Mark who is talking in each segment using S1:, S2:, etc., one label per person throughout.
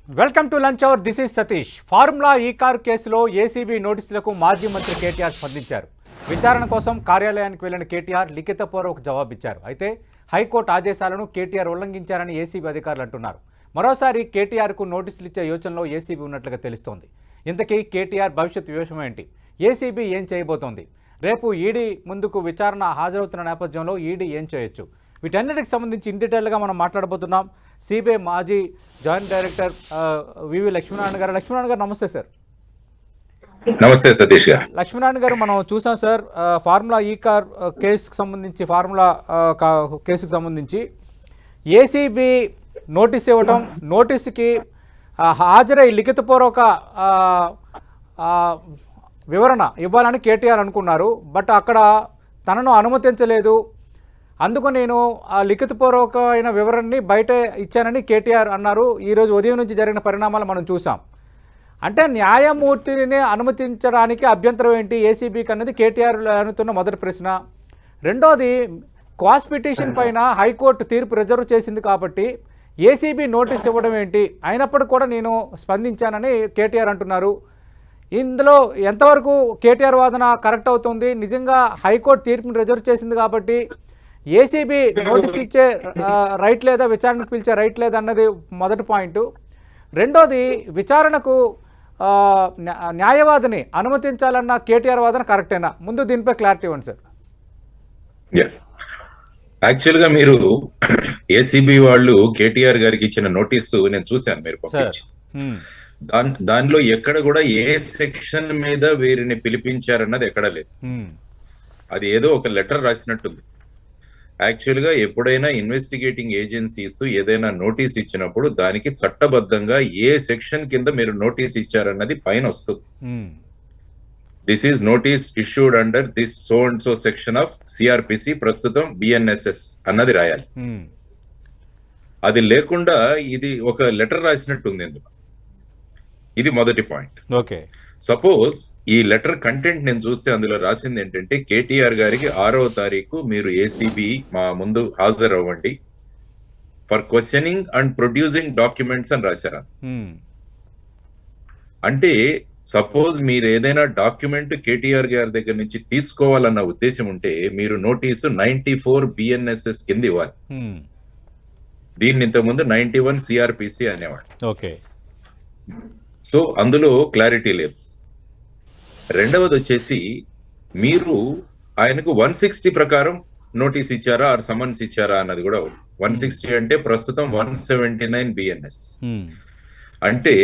S1: Welcome to lunch hour. This is Satish. Formula ఈ car కేసులో ACB నోటీసులకు మాజీ మంత్రి కేటీఆర్ స్పందించారు. విచారణ కోసం కార్యాలయానికి వెళ్లిన కేటీఆర్ లిఖితపూర్వక జవాబిచ్చారు. అయితే హైకోర్టు ఆదేశాలను కేటీఆర్ ఉల్లంఘించారని ఏసీబీ అధికారులు అంటున్నారు. మరోసారి కేటీఆర్కు నోటీసులు ఇచ్చే యోచనలో ఏసీబీ ఉన్నట్లుగా తెలుస్తోంది. ఇంతకీ కేటీఆర్ భవిష్యత్ వ్యూహం ఏంటి? ఏసీబీ ఏం చేయబోతోంది? రేపు ఈడీ ముందుకు విచారణ హాజరవుతున్న నేపథ్యంలో ఈడీ ఏం చేయొచ్చు? వీటన్నిటికి సంబంధించి ఇన్ డీటెయిల్గా మనం మాట్లాడబోతున్నాం. సిబిఐ మాజీ జాయింట్ డైరెక్టర్ వివి లక్ష్మీనారాయణ గారు. లక్ష్మీనారాయణ గారు నమస్తే సార్.
S2: నమస్తే సతీష్ గారు.
S1: లక్ష్మీనారాయణ గారు, మనం చూసాం సార్, ఫార్ములా ఈ కార్ కేసుకు సంబంధించి కేసుకు సంబంధించి ఏసీబీ నోటీస్ ఇవ్వటం, నోటీసుకి హాజరై లిఖితపూర్వక వివరణ ఇవ్వాలని కేటీఆర్ అనుకున్నారు. బట్ అక్కడ తనను అనుమతించలేదు. అందుకు నేను ఆ లిఖితపూర్వకమైన వివరణని బయట ఇచ్చానని కేటీఆర్ అన్నారు. ఈరోజు ఉదయం నుంచి జరిగిన పరిణామాలు మనం చూసాం. అంటే న్యాయమూర్తిని అనుమతించడానికి అభ్యంతరం ఏంటి ఏసీబీకి అన్నది కేటీఆర్ అనుతున్న మొదటి ప్రశ్న. రెండోది, క్వాష్ పిటిషన్ పైన హైకోర్టు తీర్పు రిజర్వ్ చేసింది కాబట్టి ఏసీబీ నోటీస్ ఇవ్వడం ఏంటి? అయినప్పటికీ కూడా నేను స్పందించానని కేటీఆర్ అంటున్నారు. ఇందులో ఎంతవరకు కేటీఆర్ వాదన కరెక్ట్ అవుతుంది? నిజంగా హైకోర్టు తీర్పును రిజర్వ్ చేసింది కాబట్టి ఏసీబీ నోటీస్ ఇచ్చే రైట్ లేదా, విచారణకు పిలిచే రైట్ లేదా అన్నది మొదటి పాయింట్. రెండోది, విచారణకు న్యాయవాదిని అనుమతించాలన్న కేటీఆర్ వాదన కరెక్టేనా? ముందు దీనిపై క్లారిటీ ఇవ్వండి సార్.
S2: యాక్చువల్ గా మీరు ఏసీబీ వాళ్ళు కేటీఆర్ గారికి ఇచ్చిన నోటీసు నేను చూశాను, మీరు పంపించి. దానిలో ఎక్కడ కూడా ఏ సెక్షన్ మీద వీరిని పిలిపించారన్నది ఎక్కడ లేదు. అది ఏదో ఒక లెటర్ రాసినట్టుంది. యాక్చువల్ గా ఎప్పుడైనా ఇన్వెస్టిగేటింగ్ ఏజెన్సీస్ ఏదైనా నోటీస్ ఇచ్చినప్పుడు దానికి చట్టబద్ధంగా ఏ సెక్షన్ కింద మీరు నోటీస్ ఇచ్చారన్నది పైన వస్తుంది. This is notice issued under this so and so section of CrPC, ప్రస్తుతం బిఎన్ఎస్ఎస్ అన్నది రాయాలి. అది లేకుండా ఇది ఒక లెటర్ రాసినట్టుంది ఇందులో. ఇది మొదటి పాయింట్.
S1: ఓకే,
S2: సపోజ్ ఈ లెటర్ కంటెంట్ నేను చూస్తే అందులో రాసింది ఏంటంటే, కేటీఆర్ గారికి 6వ తారీఖు మీరు ఏసీబీ మా ముందు హాజరవ్వండి for questioning and producing documents అని రాశారు. అంటే సపోజ్ మీరు ఏదైనా డాక్యుమెంట్ కేటీఆర్ గారి దగ్గర నుంచి తీసుకోవాలన్న ఉద్దేశం ఉంటే మీరు నోటీసు 94 బిఎన్ఎస్ఎస్ కింద ఇవ్వాలి. దీన్ని ఇంతకుముందు 91 సిఆర్పిసి అనేవాడు.
S1: ఓకే,
S2: సో అందులో క్లారిటీ లేదు. రెండవది వచ్చేసి, మీరు ఆయనకు 160 ప్రకారం నోటీస్ ఇచ్చారా ఆర్ సమన్స్ ఇచ్చారా అన్నది కూడా. 160 అంటే ప్రస్తుతం 179 బిఎన్ఎస్. అంటే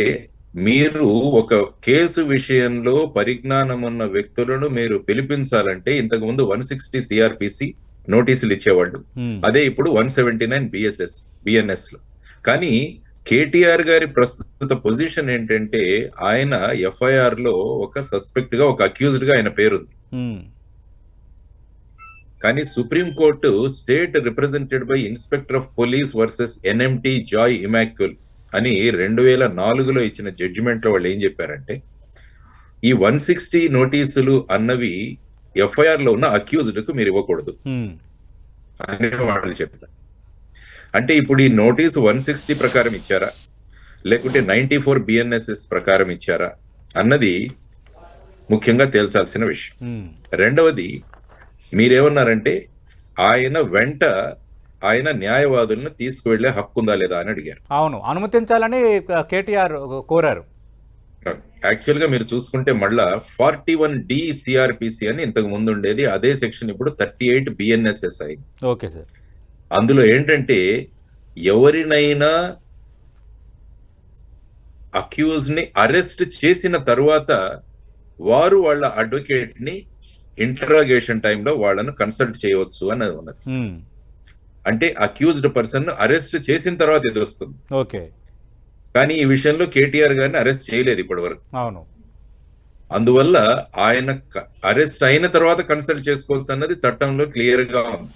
S2: మీరు ఒక కేసు విషయంలో పరిజ్ఞానం ఉన్న వ్యక్తులను మీరు పిలిపించాలంటే ఇంతకు ముందు 160 సిఆర్పిసి నోటీసులు ఇచ్చేవాళ్ళు. అదే ఇప్పుడు 179 బిఎన్ఎస్ లో. కానీ కేటీఆర్ గారి ప్రస్తుత పొజిషన్ ఏంటంటే, ఆయన ఎఫ్ఐఆర్ లో ఒక సస్పెక్ట్ గా, ఒక అక్యూజ్డ్ గా ఆయన పేరుంది. కానీ supreme court state represented by inspector of police versus NMT Joy Immaculate అని 2004లో ఇచ్చిన జడ్జిమెంట్ లో వాళ్ళు ఏం చెప్పారంటే, ఈ 160 నోటీసులు అన్నవి ఎఫ్ఐఆర్ లో ఉన్న అక్యూజ్డ్ కు మీరు ఇవ్వకూడదు అని వాళ్ళు చెప్పారు. అంటే ఇప్పుడు ఈ నోటీసు 160 ప్రకారం ఇచ్చారా లేకుంటే 94 బిఎన్ఎస్ఎస్ ప్రకారం ఇచ్చారా అన్నది ముఖ్యంగా తేల్చాల్సిన విషయం. రెండవది, మీరేమన్నారంటే ఆయన న్యాయవాదులను తీసుకువెళ్లే హక్కు ఉందా లేదా అని అడిగారు.
S1: అవును, అనుమతించాలని కేటీఆర్ కోరారు.
S2: యాక్చువల్ గా మీరు చూసుకుంటే మళ్ళా 41D సిఆర్పిసి అని ఇంతకు ముందు ఉండేది, అదే సెక్షన్ ఇప్పుడు 38 బిఎన్ఎస్ఎస్ అయింది.
S1: Okay sir.
S2: అందులో ఏంటంటే, ఎవరినైనా అక్యూజ్ ని అరెస్ట్ చేసిన తర్వాత వారు వాళ్ళ అడ్వకేట్ ని ఇంటరాగేషన్ టైంలో వాళ్ళను కన్సల్ట్ చేయవచ్చు అన్నది ఉన్నది. అంటే అక్యూజ్డ్ పర్సన్ అరెస్ట్ చేసిన తర్వాత ఇది వస్తుంది.
S1: ఓకే,
S2: కానీ ఈ విషయంలో కేటీఆర్ గారిని అరెస్ట్ చేయలేదు ఇప్పటి వరకు.
S1: అవును.
S2: అందువల్ల ఆయన అరెస్ట్ అయిన తర్వాత కన్సల్ట్ చేసుకోవచ్చు అన్నది చట్టంలో క్లియర్ గా ఉంది.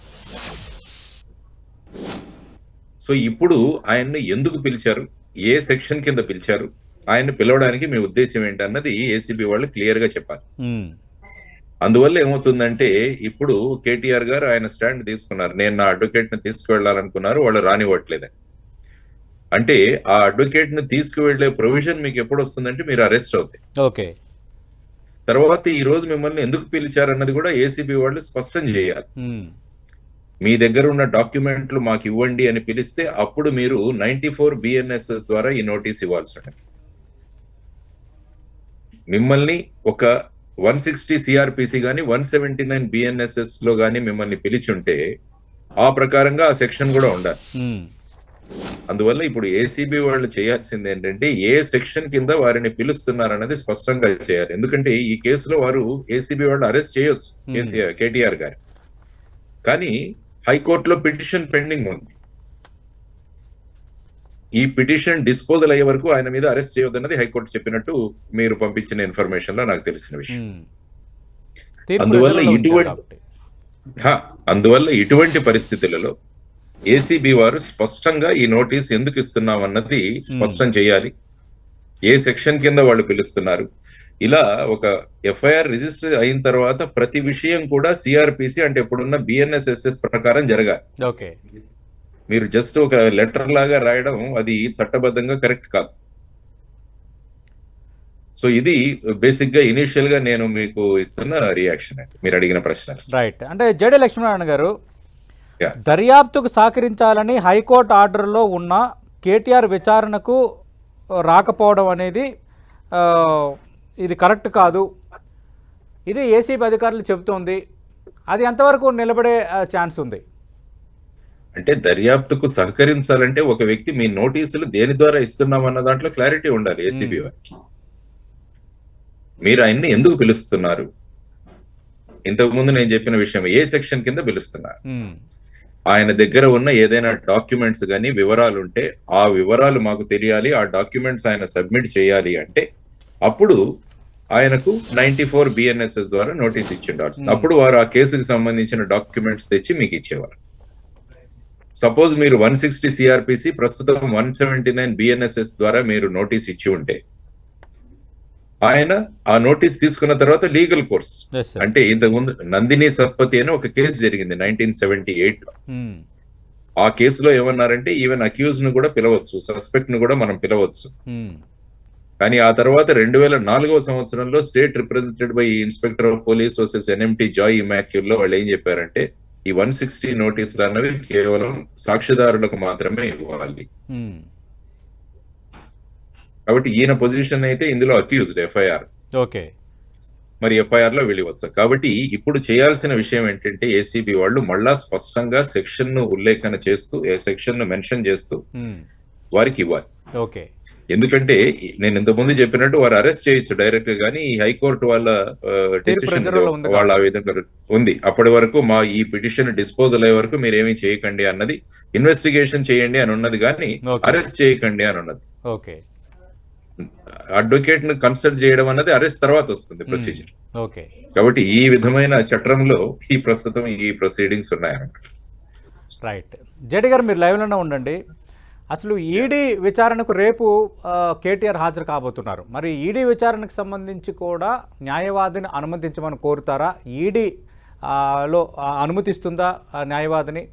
S2: సో ఇప్పుడు ఆయన్ని ఎందుకు పిలిచారు, ఏ సెక్షన్ కింద పిలిచారు, ఆయన్ని పిలవడానికి మీ ఉద్దేశం ఏంటన్నది ఏసీబీ వాళ్ళు క్లియర్ గా చెప్పాలి. అందువల్ల ఏమవుతుందంటే, ఇప్పుడు కేటీఆర్ గారు ఆయన స్టాండ్ తీసుకున్నారు, నేను నా అడ్వకేట్ ని తీసుకువెళ్లాలనుకున్నారు, వాళ్ళు రానివ్వట్లేదని. అంటే ఆ అడ్వకేట్ ను తీసుకువెళ్లే ప్రొవిజన్ మీకు ఎప్పుడు వస్తుందంటే మీరు అరెస్ట్ అవుతాయి.
S1: ఓకే.
S2: తర్వాత ఈ రోజు మిమ్మల్ని ఎందుకు పిలిచారన్నది కూడా ఏసీబీ వాళ్ళు స్పష్టం చేయాలి.
S1: ఉమ్.
S2: మీ దగ్గర ఉన్న డాక్యుమెంట్లు మాకు ఇవ్వండి అని పిలిస్తే అప్పుడు మీరు 94 BNSS ద్వారా ఈ నోటీస్ ఇవ్వాల్సి ఉంటుంది. మిమ్మల్ని ఒక 160 సిఆర్పిసి గాని 179 BNSS లో గాని మిమ్మల్ని పిలిచుంటే ఆ ప్రకారంగా ఆ సెక్షన్ కూడా ఉండాలి.
S1: ఉమ్.
S2: అందువల్ల ఇప్పుడు ఏసీబీ వాళ్ళు చేయాల్సింది ఏంటంటే ఏ సెక్షన్ కింద వారిని పిలుస్తున్నారన్నది స్పష్టంగా చేయాలి. ఎందుకంటే ఈ కేసులో వారు ఏసీబీ వాళ్ళు అరెస్ట్ చేయొచ్చు కేటీఆర్ గారు, కానీ హైకోర్టులో పిటిషన్ పెండింగ్ ఉంది. ఈ పిటిషన్ డిస్పోజల్ అయ్యే వరకు ఆయన మీద అరెస్ట్ చేయవద్దన్నది హైకోర్టు చెప్పినట్టు మీరు పంపించిన ఇన్ఫర్మేషన్ లో నాకు తెలిసిన విషయం. అందువల్ల ఇటువంటి పరిస్థితులలో ఏసీబీ వారు స్పష్టంగా ఈ నోటీస్ ఎందుకు ఇస్తున్నామన్నది స్పష్టం చేయాలి. ఏ సెక్షన్ కింద వాళ్ళు పిలుస్తున్నారు. ఇలా ఒక ఎఫ్ఐఆర్ రిజిస్టర్ అయిన తర్వాత ప్రతి విషయం కూడా సిఆర్పిసి అంటే ఇప్పుడున్న బిఎన్ఎస్ఎస్ఎస్ ప్రకారం జరగాలి.
S1: ఓకే.
S2: మీరు జస్ట్ ఒక లెటర్ లాగా రాయడం అది చట్టబద్ధంగా కరెక్ట్ కాదు. సో ఇది బేసిక్ గా ఇనిషియల్ గా నేను మీకు ఇస్తున్న రియాక్షన్ అండి మీరు అడిగిన ప్రశ్న.
S1: రైట్. అంటే జెడి లక్ష్మీనారాయణ గారు, దర్యాప్తుకు సహకరించాలని హైకోర్టు ఆర్డర్లో ఉన్న కేటీఆర్ విచారణకు రాకపోవడం అనేది ఇది కరెక్ట్ కాదు, ఇది ఏసీబీ అధికారులు చెబుతోంది. అది ఎంతవరకు నిలబడే ఛాన్స్ ఉంది?
S2: అంటే దర్యాప్తుకు సహకరించాలంటే ఒక వ్యక్తి మీ నోటీసులు దేని ద్వారా ఇస్తున్నామన్న దాంట్లో క్లారిటీ ఉండాలి ఏసీబీ వారికి. మీరు ఆయన్ని ఎందుకు పిలుస్తున్నారు, ఇంతకుముందు నేను చెప్పిన విషయం ఏ సెక్షన్ కింద పిలుస్తున్నారు, ఆయన దగ్గర ఉన్న ఏదైనా డాక్యుమెంట్స్ కానీ వివరాలు ఉంటే ఆ వివరాలు మాకు తెలియాలి, ఆ డాక్యుమెంట్స్ ఆయన సబ్మిట్ చేయాలి. అంటే అప్పుడు ఆయనకు 94 BNSS ద్వారా నోటీస్ ఇచ్చిండాల్సి, అప్పుడు వారు ఆ కేసుకు సంబంధించిన డాక్యుమెంట్స్ తెచ్చి మీకు ఇచ్చేవారు. సపోజ్ మీరు 160 సిఆర్పిసి ప్రస్తుతం 179 BNSS ద్వారా మీరు నోటీస్ ఇచ్చి ఉంటే ఆయన ఆ నోటీస్ తీసుకున్న తర్వాత లీగల్ కోర్స్ అంటే ఇంతకుముందు నందిని సత్పతి అని ఒక కేసు జరిగింది 1978 లో. ఆ కేసులో ఏమన్నారంటే ఈవెన్ అక్యూజ్ ను కూడా పిలవచ్చు, సస్పెక్ట్ ను కూడా మనం పిలవచ్చు. కానీ ఆ తర్వాత 2004వ సంవత్సరంలో state represented by inspector of police versus NMT Joy Immaculate లో వాళ్ళు ఏం చెప్పారంటే ఈ 160 నోటీసులు అన్నవి కేవలం సాక్షిదారులకు మాత్రమే ఇవ్వాలి. కాబట్టి ఈయన పొజిషన్ అయితే ఇందులో అక్యూజ్డ్ ఎఫ్ఐఆర్.
S1: ఓకే.
S2: మరి ఎఫ్ఐఆర్ లో వెళ్ళవచ్చు. కాబట్టి ఇప్పుడు చేయాల్సిన విషయం ఏంటంటే ఏసీబీ వాళ్ళు మళ్ళా స్పష్టంగా సెక్షన్ ను ఉల్లేఖన చేస్తూ సెక్షన్ ను మెన్షన్ చేస్తూ వారికి ఇవ్వాలి.
S1: ఓకే.
S2: ఎందుకంటే నేను ఇంతకుముందు చెప్పినట్టు వారు అరెస్ట్ చేయొచ్చు డైరెక్ట్ గా, కానీ ఈ హైకోర్టు వాళ్ళ డెసిషన్ వాళ్ళ ఆ విధంగా ఉంది. అప్పటి వరకు మా ఈ పిటిషన్ డిస్పోజల్ అయ్యే వరకు మీరు ఏమీ చేయకండి అన్నది, ఇన్వెస్టిగేషన్ చేయండి అని ఉన్నది, కానీ అరెస్ట్ చేయకండి అని ఉన్నది.
S1: ఓకే.
S2: అడ్వకేట్ ను కన్సల్ట్ చేయడం అన్నది అరెస్ట్ తర్వాత వస్తుంది ప్రొసీజర్.
S1: ఓకే.
S2: కాబట్టి ఈ విధమైన చట్టంలో ఈ ప్రస్తుతం ఈ ప్రొసీడింగ్స్ ఉన్నాయన్నమాట.
S1: రైట్. జెడి గారు మీరు లైవ్ లోనే ఉండండి. అసలు ఈడీ విచారణకు రేపు కేటీఆర్ హాజరు కాబోతున్నారు. మరి ఈడీ విచారణకు సంబంధించి కూడా న్యాయవాదిని అనుమతించమని కోరుతారా? ఈడీ లో అనుమతిస్తుందా న్యాయవాదిని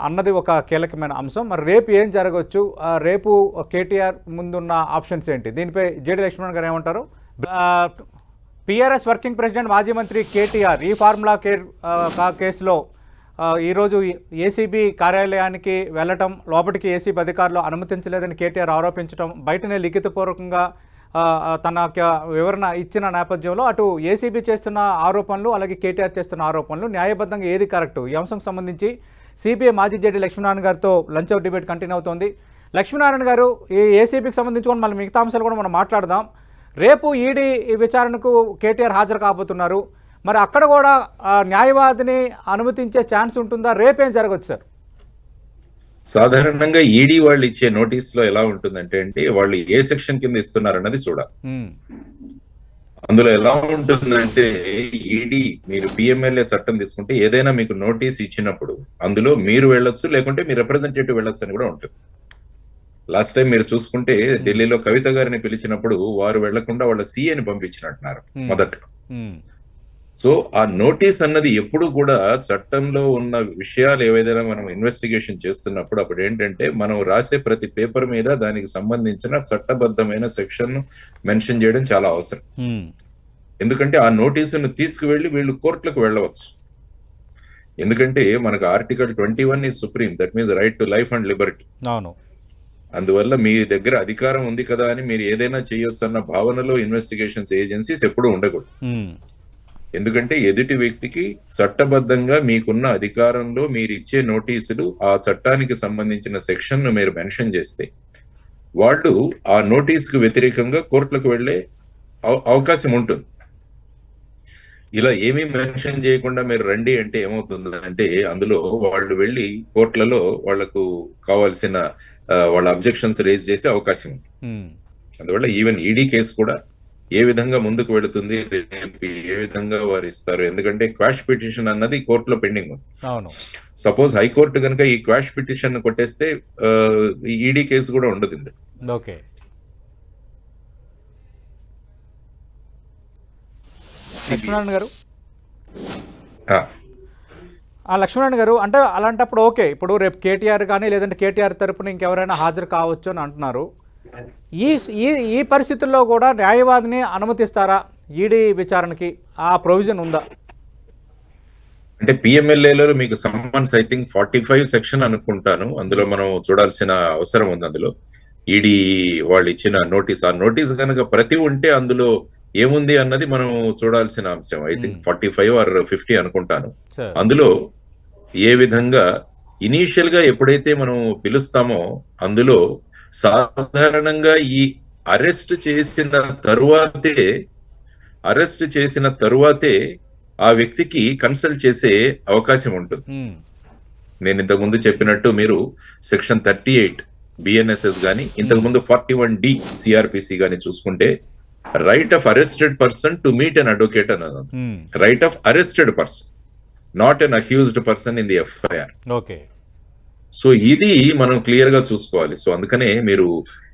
S1: అన్నది ఒక కీలకమైన అంశం. మరి రేపు ఏం జరగవచ్చు, రేపు కేటీఆర్ ముందున్న ఆప్షన్స్ ఏంటి? దీనిపై జెడి లక్ష్మణ్ గారు ఏమంటారు? పిఆర్ఎస్ వర్కింగ్ ప్రెసిడెంట్ మాజీ మంత్రి కేటీఆర్ ఈ ఫార్ములా కేసులో ఈరోజు ఏసీబీ కార్యాలయానికి వెళ్ళటం, లోపలికి ఏసీబీ అధికారులు అనుమతించలేదని కేటీఆర్ ఆరోపించడం, బయటనే లిఖితపూర్వకంగా తన వివరణ ఇచ్చిన నేపథ్యంలో అటు ఏసీబీ చేస్తున్న ఆరోపణలు అలాగే కేటీఆర్ చేస్తున్న ఆరోపణలు న్యాయబద్ధంగా ఏది కరెక్టు? ఈ అంశం సంబంధించి సిబిఐ మాజీ జడ్జి లక్ష్మీనారాయణ గారితో లంచ్ అవర్ డిబేట్ కంటిన్యూ అవుతోంది. లక్ష్మీనారాయణ గారు, ఈ ఏసీబీకి సంబంధించి కూడా మళ్ళీ మిగతా అంశాలు కూడా మనం మాట్లాడదాం. రేపు ఈడీ విచారణకు కేటీఆర్ హాజరు కాబోతున్నారు. మరి అక్కడ కూడా న్యాయవాదిని అనుమతించే ఛాన్స్ ఉంటుందా? రేపేం జరగచ్చు సార్?
S2: సాధారణంగా ఈడీ వాళ్ళు ఇచ్చే నోటీస్ లో ఎలా ఉంటుందంటే వాళ్ళు ఏ సెక్షన్ కింద ఇస్తున్నారు అన్నది చూడాలి. అందులో ఎలా ఉంటుందంటే ఈడీ మీరు పిఎంఎల్ఏ చట్టం తీసుకుంటే ఏదైనా మీకు నోటీస్ ఇచ్చినప్పుడు అందులో మీరు వెళ్ళొచ్చు, లేకుంటే మీ రిప్రజెంటేటివ్ వెళ్ళొచ్చు అని కూడా ఉంటుంది. లాస్ట్ టైం మీరు చూసుకుంటే ఢిల్లీలో కవిత గారిని పిలిచినప్పుడు వారు వెళ్లకుండా వాళ్ళ సీఏని పంపించినట్టున్నారు మొదట్లో. సో ఆ నోటీస్ అన్నది ఎప్పుడు కూడా చట్టంలో ఉన్న విషయాలు ఏవైనా మనం ఇన్వెస్టిగేషన్ చేస్తున్నప్పుడు అప్పుడు ఏంటంటే మనం రాసే ప్రతి పేపర్ మీద దానికి సంబంధించిన చట్టబద్ధమైన సెక్షన్ మెన్షన్ చేయడం చాలా అవసరం. ఎందుకంటే ఆ నోటీసును తీసుకువెళ్ళి వీళ్ళు కోర్టులకు వెళ్ళవచ్చు. ఎందుకంటే మనకు article 21 is supreme, that means right to life and Liberty.
S1: అవును.
S2: అందువల్ల మీ దగ్గర అధికారం ఉంది కదా అని మీరు ఏదైనా చేయొచ్చు అన్న భావనలో ఇన్వెస్టిగేషన్స్ ఏజెన్సీస్ ఎప్పుడూ ఉండకూడదు. ఎందుకంటే ఎదుటి వ్యక్తికి చట్టబద్ధంగా మీకున్న అధికారంలో మీరు ఇచ్చే నోటీసులు ఆ చట్టానికి సంబంధించిన సెక్షన్ ను మీరు మెన్షన్ చేస్తే వాళ్ళు ఆ నోటీసుకు వ్యతిరేకంగా కోర్టులకు వెళ్లే అవకాశం ఉంటుంది. ఇలా ఏమీ మెన్షన్ చేయకుండా మీరు రండి అంటే ఏమవుతుంది అంటే అందులో వాళ్ళు వెళ్ళి కోర్టులలో వాళ్లకు కావాల్సిన వాళ్ళ అబ్జెక్షన్స్ రేజ్ చేసే అవకాశం ఉంది. అందువల్ల ఈవెన్ ఈడీ కేసు కూడా ఏ విధంగా ముందుకు వెళుతుంది, ఏ విధంగా వారు ఇస్తారు, ఎందుకంటే క్వాష్ పిటిషన్ అన్నది కోర్టులో పెండింగ్ ఉంది. సపోజ్ హైకోర్టు కనుక ఈ క్వాష్ పిటిషన్ కొట్టేస్తే ఈడీ కేసు కూడా ఉండదు.
S1: ఓకే. లక్ష్మీనారాయణ గారు, లక్ష్మీనారాయణ గారు, అంటే అలాంటప్పుడు ఓకే, ఇప్పుడు రేపు కేటీఆర్ కానీ లేదంటే కేటీఆర్ తరపున ఇంకెవరైనా హాజరు కావచ్చు అని అంటున్నారు. ఈ పరిస్థితుల్లో కూడా న్యాయవాదిని అనుమతిస్తారా ఈడీ విచారణకి? ఆ ప్రొవిజన్ ఉందా?
S2: అంటే పిఎంఎల్ఏలో మీకు సమ్మన్స్ ఐ థింక్ 45 సెక్షన్ అనుకుంటాను, అందులో మనం చూడాల్సిన అవసరం ఉంది. అందులో ఈడీ వాళ్ళు ఇచ్చిన నోటీస్, ఆ నోటీస్ కనుక ప్రతి ఉంటే అందులో ఏముంది అన్నది మనం చూడాల్సిన అంశం. ఐ థింక్ 45 or 50 అనుకుంటాను. అందులో ఏ విధంగా ఇనీషియల్ గా ఎప్పుడైతే మనం పిలుస్తామో అందులో సాధారణంగా ఈ అరెస్ట్ చేసిన తరువాతే ఆ వ్యక్తికి కన్సల్ట్ చేసే అవకాశం ఉంటుంది. నేను ఇంతకు ముందు చెప్పినట్టు మీరు సెక్షన్ 38 బిఎన్ఎస్ఎస్ గాని ఇంతకు ముందు 41D సిఆర్పిసి గాని చూసుకుంటే right of arrested person to meet an advocate అన్నది. Right of arrested person, not an accused person in the FIR.
S1: Okay. So
S2: ఇది మనం క్లియర్ గా చూసుకోవాలి. సో అందుకనే మీరు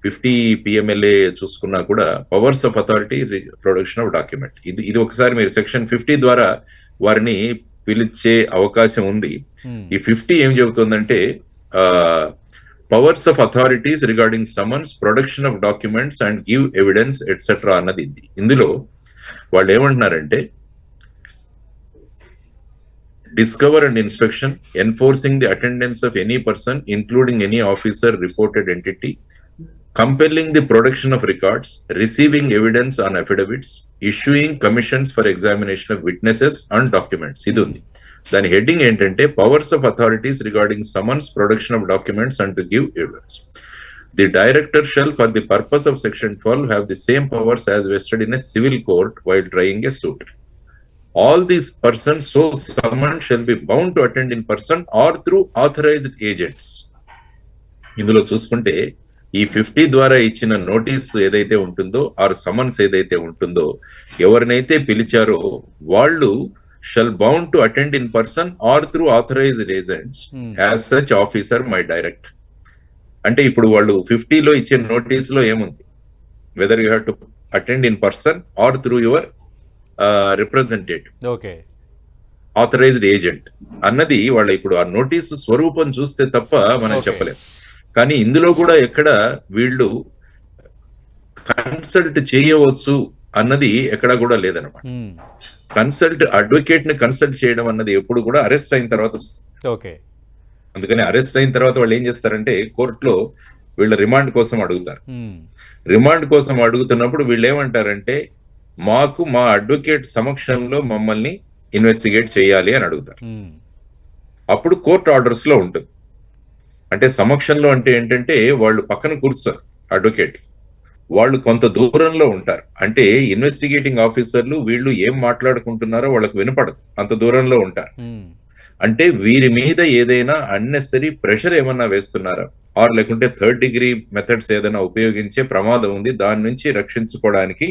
S2: 50 పిఎంఎల్ఏ చూసుకున్నా కూడా powers of authority production of document, ఇది ఒకసారి మీరు సెక్షన్ 50 ద్వారా వారిని పిలిచే అవకాశం ఉంది. ఈ 50 ఏం చెబుతుందంటే powers of authorities regarding summons, production of documents and give evidence etcetera అన్నది. ఇందులో వాళ్ళు ఏమంటున్నారంటే discover and inspection, enforcing the attendance of any person, including any officer, reported entity, compelling the production of records, receiving evidence on affidavits, issuing commissions for examination of witnesses and documents. Idu undi. Dani heading entante powers of authorities regarding summons, production of documents and to give evidence. The director shall, for the purpose of section 12, have the same powers as vested in a civil court while trying a suit. All these persons so summoned shall be bound to attend in person or through authorized agents. ఇందులో చూసుకుంటే ఈ 50 ద్వారా ఇచ్చిన notice ఏదైతే ఉంటుందో are summons ఏదైతే ఉంటుందో ఎవరినైతే పిలిచారో వాళ్ళు shall bound to attend in person or through authorized agents as such officer may direct. అంటే ఇప్పుడు వాళ్ళు 50లో ఇచ్చే నోటీస్ లో ఏముంది, whether you have to attend in person or through your representative,
S1: okay,
S2: authorized agent అన్నది వాళ్ళ ఇప్పుడు ఆ నోటీసు స్వరూపం చూస్తే తప్ప మనం చెప్పలేం. కానీ ఇందులో కూడా ఎక్కడ వీళ్ళు కన్సల్ట్ చేయవచ్చు అన్నది ఎక్కడ కూడా లేదనమాట. అడ్వకేట్ ని కన్సల్ట్ చేయడం అన్నది ఎప్పుడు కూడా అరెస్ట్ అయిన తర్వాత వస్తుంది. అందుకని అరెస్ట్ అయిన తర్వాత వాళ్ళు ఏం చేస్తారంటే కోర్టులో వీళ్ళ రిమాండ్ కోసం అడుగుతారు. రిమాండ్ కోసం అడుగుతున్నప్పుడు వీళ్ళు ఏమంటారంటే మాకు మా అడ్వకేట్ సమక్షంలో మమ్మల్ని ఇన్వెస్టిగేట్ చేయాలి అని అడుగుతారు. అప్పుడు కోర్టు ఆర్డర్స్ లో ఉంటుంది. అంటే సమక్షంలో అంటే ఏంటంటే వాళ్ళు పక్కన కూర్చుతారు అడ్వకేట్, వాళ్ళు కొంత దూరంలో ఉంటారు. అంటే ఇన్వెస్టిగేటింగ్ ఆఫీసర్లు వీళ్ళు ఏం మాట్లాడుకుంటున్నారో వాళ్ళకు వినపడదు, అంత దూరంలో ఉంటారు. అంటే వీరి మీద ఏదైనా అన్నెసరీ ప్రెషర్ ఏమన్నా వేస్తున్నారా ఆర్ లేకుంటే 3rd degree మెథడ్స్ ఏదైనా ఉపయోగించే ప్రమాదం ఉంది, దాని నుంచి రక్షించుకోవడానికి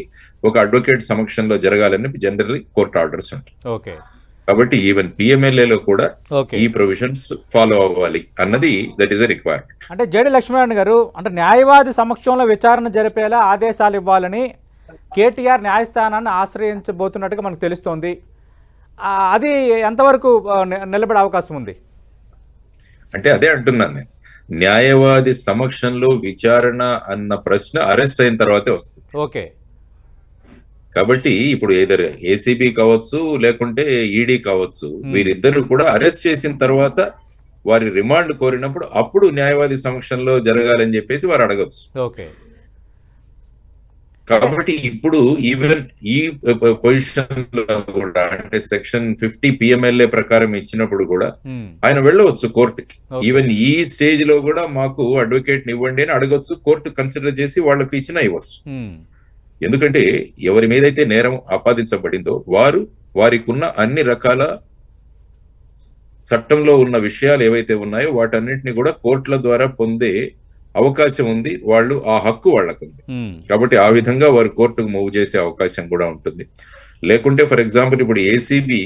S2: ఒక అడ్వకేట్ సమక్షంలో జరగాలని జనరల్లీ కోర్టు ఆర్డర్స్ ఉంటాయి. కాబట్టి ఈవెన్ పిఎంఎల్ఏలో కూడా ఈ ప్రొవిజన్స్ ఫాలో అవ్వాలి అన్నది దట్ ఈస్ ఎ రిక్వైర్మెంట్.
S1: అంటే జేడి లక్ష్మీనారాయణ గారు, అంటే న్యాయవాది సమక్షంలో విచారణ జరిపేలా ఆదేశాలు ఇవ్వాలని కేటీఆర్ న్యాయస్థానాన్ని ఆశ్రయించబోతున్నట్టుగా మనకు తెలుస్తోంది. అది ఎంతవరకు నిలబడే అవకాశం ఉంది?
S2: అంటే అదే అంటున్నాను నేను. న్యాయవాది సమక్షంలో విచారణ అన్న ప్రశ్న అరెస్ట్ అయిన తర్వాతే వస్తుంది.
S1: ఓకే.
S2: కాబట్టి ఇప్పుడు ఏదర్ ఏసీబీ కావచ్చు, లేకుంటే ఈడీ కావచ్చు, వీరిద్దరు కూడా అరెస్ట్ చేసిన తర్వాత వారి రిమాండ్ కోరినప్పుడు అప్పుడు న్యాయవాది సమక్షంలో జరగాలని చెప్పేసి వారు అడగచ్చు.
S1: ఓకే.
S2: కాబట్టి ఇప్పుడు ఈవెన్ ఈ పొజిషన్ లో కూడా అంటే సెక్షన్ 50 పిఎంఎల్ఏ ప్రకారం ఇచ్చినప్పుడు కూడా ఆయన వెళ్ళవచ్చు కోర్టుకి. ఈవెన్ ఈ స్టేజ్ లో కూడా మాకు అడ్వకేట్ ఇవ్వండి అని అడగొచ్చు, కోర్టు కన్సిడర్ చేసి వాళ్ళకు ఇచ్చినా ఇవ్వచ్చు. ఎందుకంటే ఎవరి మీదైతే నేరం ఆపాదించబడిందో వారికి ఉన్న అన్ని రకాల చట్టంలో ఉన్న విషయాలు ఏవైతే ఉన్నాయో వాటన్నిటిని కూడా కోర్టుల ద్వారా పొందే అవకాశం ఉంది. వాళ్ళు ఆ హక్కు వాళ్ళకు ఉంది. కాబట్టి ఆ విధంగా వారు కోర్టుకు మూవ్ చేసే అవకాశం కూడా ఉంటుంది. లేకుంటే ఫర్ ఎగ్జాంపుల్ ఇప్పుడు ఏసీబీ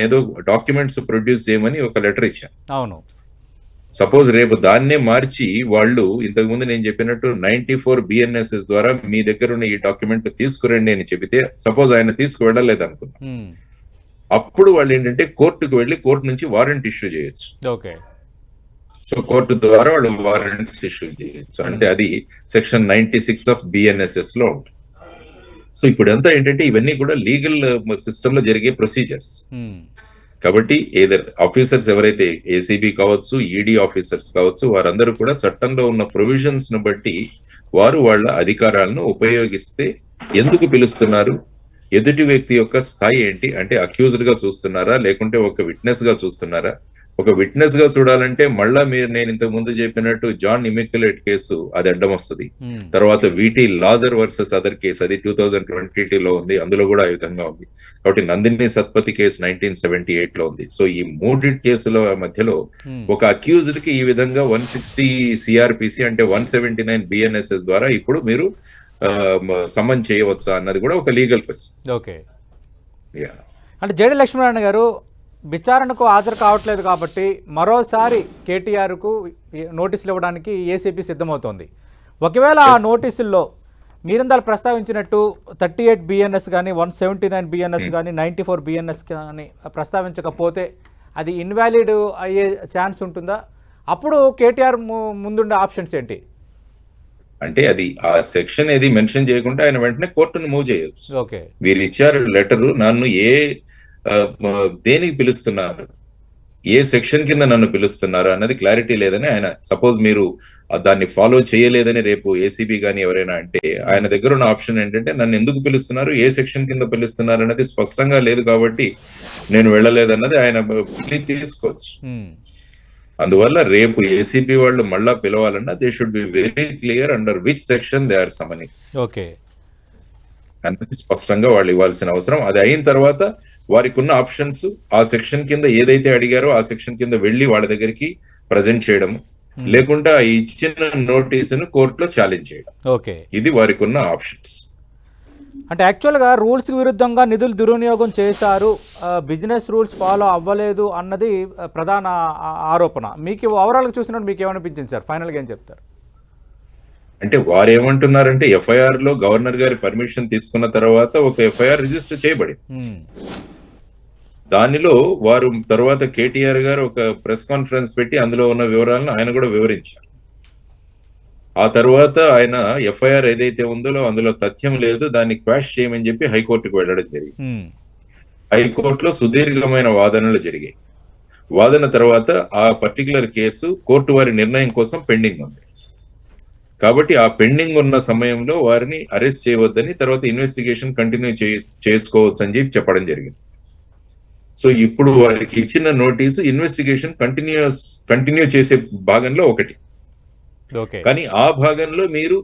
S2: ఏదో డాక్యుమెంట్స్ ప్రొడ్యూస్ చేయమని ఒక లెటర్ ఇచ్చాను.
S1: అవును.
S2: సపోజ్ రేపు దాన్నే మార్చి వాళ్ళు ఇంతకుముందు నేను చెప్పినట్టు 94 BNSS ద్వారా మీ దగ్గర ఉన్న ఈ డాక్యుమెంట్ తీసుకురండి అని చెబితే సపోజ్ ఆయన తీసుకువెళ్ళలేదు అనుకున్నా, అప్పుడు వాళ్ళు ఏంటంటే కోర్టుకు వెళ్ళి కోర్టు నుంచి వారెంట్ ఇష్యూ చేయొచ్చు.
S1: ఓకే.
S2: సో కోర్టు ద్వారా వాళ్ళు వారెంట్స్ ఇష్యూ చేయొచ్చు. అంటే అది సెక్షన్ 96 ఆఫ్ BNSS లో ఉంటుంది. సో ఇప్పుడు అంతా ఏంటంటే ఇవన్నీ కూడా లీగల్ సిస్టమ్ లో జరిగే ప్రొసీజర్స్. కాబట్టి ఏదర్ ఆఫీసర్స్ ఎవరైతే ఏసీబీ కావచ్చు, ఈడీ ఆఫీసర్స్ కావచ్చు, వారందరూ కూడా చట్టంలో ఉన్న ప్రొవిజన్స్ ను బట్టి వారు వాళ్ళ అధికారాలను ఉపయోగిస్తే ఎందుకు పిలుస్తున్నారు, ఎదుటి వ్యక్తి యొక్క స్థాయి ఏంటి, అంటే అక్యూజ్డ్ గా చూస్తున్నారా లేకుంటే ఒక విట్నెస్ గా చూస్తున్నారా. ఒక విట్నెస్ గా చూడాలంటే మళ్ళా నేను ఇంతకు ముందు చెప్పినట్టు జాన్ ఇమిక్యులేట్ కేసు అది అడ్డం వస్తుంది. తర్వాత వీటి లాజర్ వర్సెస్ అదర్ కేసు అది 2022 లో ఉంది, అందులో కూడా ఆ విధంగా ఉంది. కాబట్టి నందిని సత్పతి కేసు 1978 లో ఉంది. సో ఈ మూడి కేసుల మధ్యలో ఒక అక్యూజ్డ్ కి ఈ విధంగా 160 సిఆర్పిసి అంటే 179 BNSS ద్వారా ఇప్పుడు మీరు సమన్ చేయవచ్చా అన్నది కూడా ఒక లీగల్ క్వశ్చన్.
S1: ఓకే. అంటే జేడి లక్ష్మీనారాయణ గారు విచారణకు హాజరు కావట్లేదు కాబట్టి మరోసారి కేటీఆర్కు నోటీసులు ఇవ్వడానికి ఏసీబీ సిద్ధమవుతోంది. ఒకవేళ ఆ నోటీసుల్లో మీరిందాలు ప్రస్తావించినట్టు 38 BNS కానీ 179 BNS కానీ 94 BNS కానీ ప్రస్తావించకపోతే అది ఇన్వాలిడ్ అయ్యే ఛాన్స్ ఉంటుందా? అప్పుడు కేటీఆర్ ముందుండే ఆప్షన్స్ ఏంటి?
S2: అంటే అది ఆ సెక్షన్ ఏది మెన్షన్ చేయకుండా ఆయన వెంటనే కోర్టును మూవ్ చేయొచ్చు.
S1: ఓకే.
S2: వీరు ఇచ్చారు లెటరు, నన్ను దేనికి పిలుస్తున్నారు, ఏ సెక్షన్ కింద నన్ను పిలుస్తున్నారు అన్నది క్లారిటీ లేదని ఆయన సపోజ్ మీరు దాన్ని ఫాలో చేయలేదని రేపు ఏసీబీ కానీ ఎవరైనా అంటే ఆయన దగ్గర ఉన్న ఆప్షన్ ఏంటంటే నన్ను ఎందుకు పిలుస్తున్నారు, ఏ సెక్షన్ కింద పిలుస్తున్నారు అన్నది స్పష్టంగా లేదు కాబట్టి నేను వెళ్ళలేదన్నది ఆయన తీసుకోవచ్చు. అందువల్ల రేపు ఏసీబీ వాళ్ళు మళ్ళా పిలవాలన్నా they should be very clear under which section they are summoning.
S1: Okay.
S2: అనేది స్పష్టంగా వాళ్ళు ఇవ్వాల్సిన అవసరం. అది అయిన తర్వాత వారికి ఉన్న ఆప్షన్స్ ఆ సెక్షన్ కింద ఏదైతే అడిగారో ఆ సెక్షన్ కింద వెళ్లి వాళ్ళ దగ్గరికి ప్రజెంట్ చేయడం, లేకుంటే ఆ ఇచ్చిన నోటీసును కోర్టులో ఛాలెంజ్ చేయడం.
S1: ఓకే.
S2: ఇది వారికి ఉన్న ఆప్షన్స్.
S1: అంటే యాక్చువల్గా రూల్స్కి విరుద్ధంగా నిధులు దుర్వినియోగం చేశారు, బిజినెస్ రూల్స్ ఫాలో అవ్వలేదు అన్నది ప్రధాన ఆరోపణ. మీకు ఓవరాల్గా చూసినట్టు మీకు ఏమనిపించింది సార్? ఫైనల్గా ఏం చెప్తారు?
S2: అంటే వారు ఏమంటున్నారంటే ఎఫ్ఐఆర్ లో గవర్నర్ గారి పర్మిషన్ తీసుకున్న తర్వాత ఒక ఎఫ్ఐఆర్ రిజిస్టర్ చేయబడింది. దానిలో వారు తర్వాత కేటీఆర్ గారు ఒక ప్రెస్ కాన్ఫరెన్స్ పెట్టి అందులో ఉన్న వివరాలను ఆయన కూడా వివరించారు. ఆ తర్వాత ఆయన ఎఫ్ఐఆర్ ఏదైతే ఉందో అందులో తథ్యం లేదు, దాన్ని క్వాష్ చేయమని చెప్పి హైకోర్టుకు వెళ్ళడం జరిగింది. హైకోర్టులో సుదీర్ఘమైన వాదనలు జరిగాయి. వాదన తర్వాత ఆ పర్టికులర్ కేసు కోర్టు వారి నిర్ణయం కోసం పెండింగ్ ఉంది. కాబట్టి ఆ పెండింగ్ ఉన్న సమయంలో వారిని అరెస్ట్ చేయవద్దని, తర్వాత ఇన్వెస్టిగేషన్ కంటిన్యూ చేసుకోవచ్చు అని చెప్పడం జరిగింది. సో ఇప్పుడు వారికి ఇచ్చిన నోటీసు ఇన్వెస్టిగేషన్ కంటిన్యూ చేసే భాగంలో ఒకటి. కానీ ఆ భాగంలో మీరు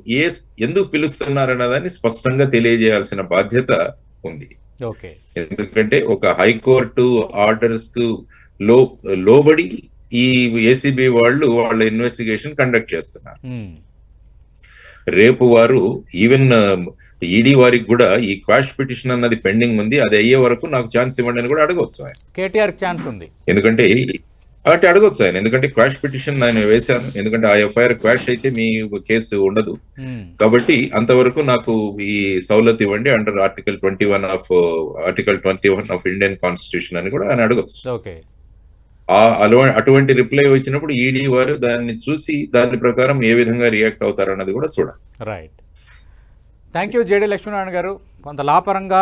S2: ఎందుకు పిలుస్తున్నారన్న దాన్ని స్పష్టంగా తెలియజేయాల్సిన బాధ్యత ఉంది. ఎందుకంటే ఒక హైకోర్టు ఆర్డర్స్ కు లోబడి ఈ ఏసీబీ వాళ్ళు వాళ్ళ ఇన్వెస్టిగేషన్ కండక్ట్ చేస్తున్నారు. రేపు వారు ఈవెన్ ఈడీ వారికి కూడా ఈ క్వాష్ పిటిషన్ అన్నది పెండింగ్ ఉంది, అది అయ్యే వరకు నాకు ఛాన్స్ ఇవ్వండి అని కూడా అడగవచ్చు ఆయన.
S1: కేటీఆర్ ఛాన్స్ ఉంది.
S2: ఎందుకంటే అంటే అడగొచ్చు ఆయన, ఎందుకంటే క్వాష్ పిటిషన్ నేను వేశాను, ఎందుకంటే ఆ ఎఫ్ఐఆర్ క్వాష్ అయితే మీ కేసు ఉండదు. కాబట్టి అంతవరకు నాకు ఈ సౌలత్ ఇవ్వండి under article 21 of Indian constitution అని కూడా ఆయన అడగొచ్చు.
S1: ఓకే.
S2: అటువంటి రిప్లై వచ్చినప్పుడు ఈడీ వారు దాన్ని చూసి దాని ప్రకారం ఏ విధంగా రియాక్ట్ అవుతారన్నది కూడా చూడాలి.
S1: Right. Thank you JD Lakshminarayana గారు, కొంత లాపరంగా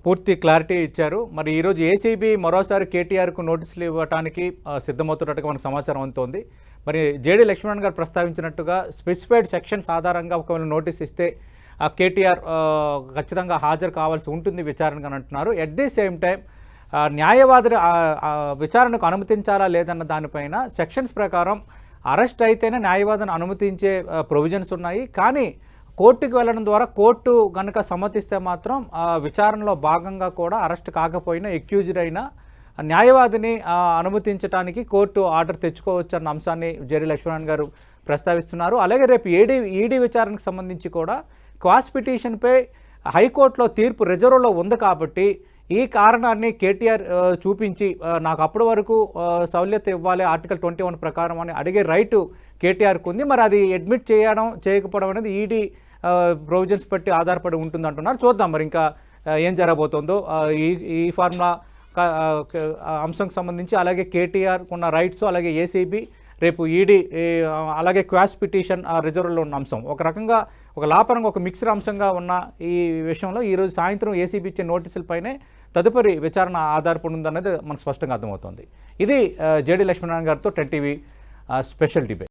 S1: పూర్తి క్లారిటీ ఇచ్చారు. మరి ఈరోజు ఏసీబీ మరోసారి కేటీఆర్కు నోటీసులు ఇవ్వడానికి సిద్ధమవుతున్నట్టుగా మనకు సమాచారం అందుతోంది. మరి జేడీ లక్ష్మీనారాయణ గారు ప్రస్తావించినట్టుగా స్పెసిఫైడ్ సెక్షన్స్ ఆధారంగా ఒకవేళ నోటీస్ ఇస్తే కేటీఆర్ ఖచ్చితంగా హాజరు కావాల్సి ఉంటుంది విచారణకు అని అంటున్నారు. ఎట్ ది సేమ్ టైం న్యాయవాది విచారణకు అనుమతించాలా లేదన్న దానిపైన సెక్షన్స్ ప్రకారం అరెస్ట్ అయితేనే న్యాయవాదిని అనుమతించే ప్రొవిజన్స్ ఉన్నాయి. కానీ కోర్టుకు వెళ్ళడం ద్వారా కోర్టు కనుక సమ్మతిస్తే మాత్రం విచారణలో భాగంగా కూడా అరెస్ట్ కాకపోయినా ఎక్యూజ్డ్ అయినా న్యాయవాదిని అనుమతించడానికి కోర్టు ఆర్డర్ తెచ్చుకోవచ్చు అన్న అంశాన్ని జేడీ లక్ష్మీనారాయణ గారు ప్రస్తావిస్తున్నారు. అలాగే రేపు ఈడీ విచారణకు సంబంధించి కూడా క్వాష్ పిటిషన్పై హైకోర్టులో తీర్పు రిజర్వ్లో ఉంది కాబట్టి ఈ కారణాన్ని కేటీఆర్ చూపించి నాకు అప్పటి వరకు సౌల్యత ఇవ్వాలి ఆర్టికల్ 21 ప్రకారం అని అడిగే రైటు కేటీఆర్కు ఉంది. మరి అది అడ్మిట్ చేయడం చేయకపోవడం అనేది ఈడీ ప్రొవిజన్స్ బట్టి ఆధారపడి ఉంటుంది అంటున్నారు. చూద్దాం మరి ఇంకా ఏం జరగబోతుందో ఈ ఫార్ములా అంశంకి సంబంధించి, అలాగే కేటీఆర్ ఉన్న రైట్స్, అలాగే ఏసీబీ, రేపు ఈడీ, అలాగే క్వాష్ పిటిషన్ రిజర్వ్లో ఉన్న అంశం ఒక రకంగా ఒక లాపరంగా ఒక మిక్స్డ్ అంశంగా ఉన్న ఈ విషయంలో ఈరోజు సాయంత్రం ఏసీబీ ఇచ్చే నోటీసులపైనే తదుపరి విచారణ ఆధారపడి ఉందన్నది మనకు స్పష్టంగా అర్థమవుతుంది. ఇది జేడీ లక్ష్మీనారాయణ గారితో 10 టీవీ స్పెషల్ డిబేట్.